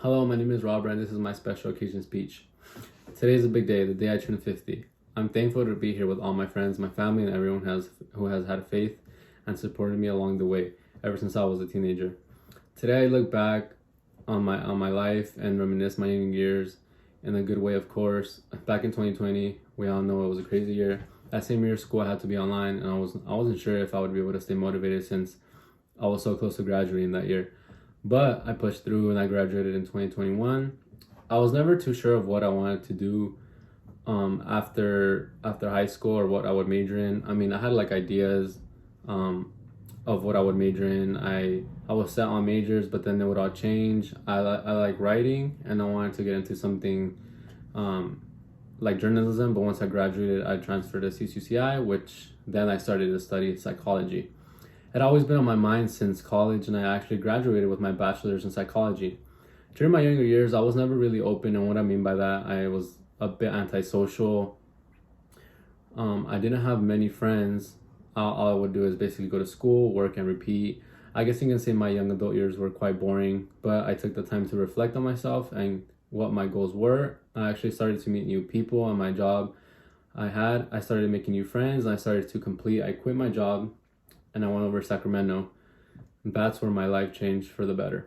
Hello, my name is Robert, and this is my special occasion speech. Today is a big day, the day I turn 50. I'm thankful to be here with all my friends, my family, and everyone who has had faith and supported me along the way ever since I was a teenager. Today I look back on my life and reminisce my young years in a good way, of course. Back in 2020, we all know it was a crazy year. That same year, school had to be online, and I wasn't sure if I would be able to stay motivated since I was so close to graduating that year. But I pushed through and I graduated in 2021. I was never too sure of what I wanted to do after high school or what I would major in. I mean, I had like ideas of what I would major in. I was set on majors, but then they would all change. I like writing, and I wanted to get into something like journalism. But once I graduated, I transferred to CCCI, which then I started to study psychology. It had always been on my mind since college, and I actually graduated with my bachelor's in psychology. During my younger years, I was never really open, and what I mean by that, I was a bit antisocial. I didn't have many friends. All I would do is basically go to school, work, and repeat. I guess you can say my young adult years were quite boring, but I took the time to reflect on myself and what my goals were. I actually started to meet new people on my job I started making new friends, and I quit my job and I went over to Sacramento. And that's where my life changed for the better.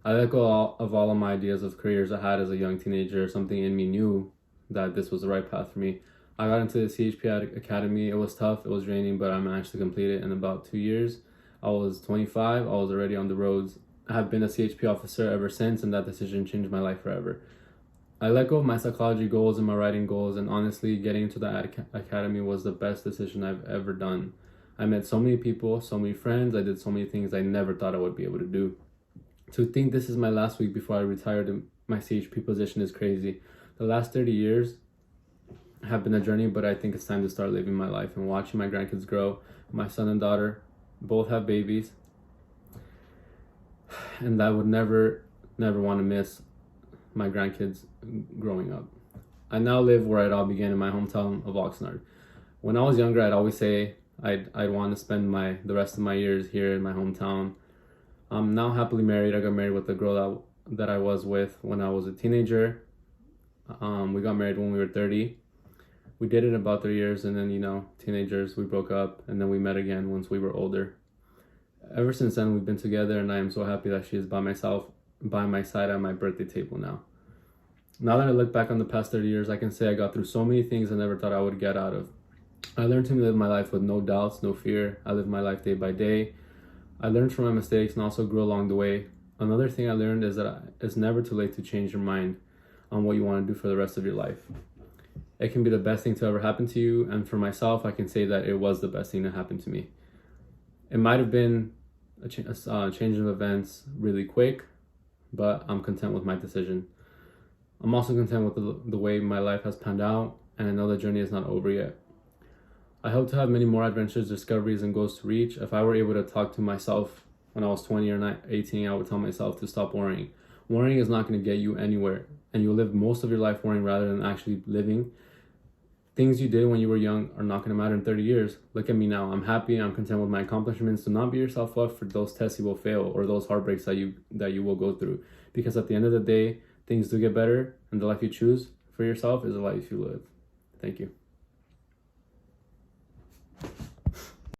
I let go of all of my ideas of careers I had as a young teenager. Something in me knew that this was the right path for me. I got into the CHP Academy. It was tough, it was draining, but I managed to complete it in about 2 years. I was 25, I was already on the roads. I have been a CHP officer ever since, and that decision changed my life forever. I let go of my psychology goals and my writing goals, and honestly, getting into the academy was the best decision I've ever done. I met so many people, so many friends. I did so many things I never thought I would be able to do. To think this is my last week before I retire to my CHP position is crazy. The last 30 years have been a journey, but I think it's time to start living my life and watching my grandkids grow. My son and daughter both have babies, and I would never want to miss my grandkids growing up. I now live where it all began, in my hometown of Oxnard. When I was younger, I'd always say I'd want to spend the rest of my years here in my hometown. I'm now happily married. I got married with the girl that I was with when I was a teenager. We got married when we were 30. We dated about 3 years, and then, teenagers, we broke up, and then we met again once we were older. Ever since then, we've been together, and I am so happy that she is by my side at my birthday table now. Now that I look back on the past 30 years, I can say I got through so many things I never thought I would get out of. I learned to live my life with no doubts, no fear. I live my life day by day. I learned from my mistakes and also grew along the way. Another thing I learned is that it's never too late to change your mind on what you want to do for the rest of your life. It can be the best thing to ever happen to you, and for myself, I can say that it was the best thing that happened to me. It might have been a change of events really quick, but I'm content with my decision. I'm also content with the way my life has panned out, and I know the journey is not over yet. I hope to have many more adventures, discoveries, and goals to reach. If I were able to talk to myself when I was 20 or 18, I would tell myself to stop worrying. Worrying is not going to get you anywhere, and you'll live most of your life worrying rather than actually living. Things you did when you were young are not going to matter in 30 years. Look at me now. I'm happy. I'm content with my accomplishments. Do not beat yourself up for those tests you will fail or those heartbreaks that you will go through. Because at the end of the day, things do get better, and the life you choose for yourself is the life you live. Thank you.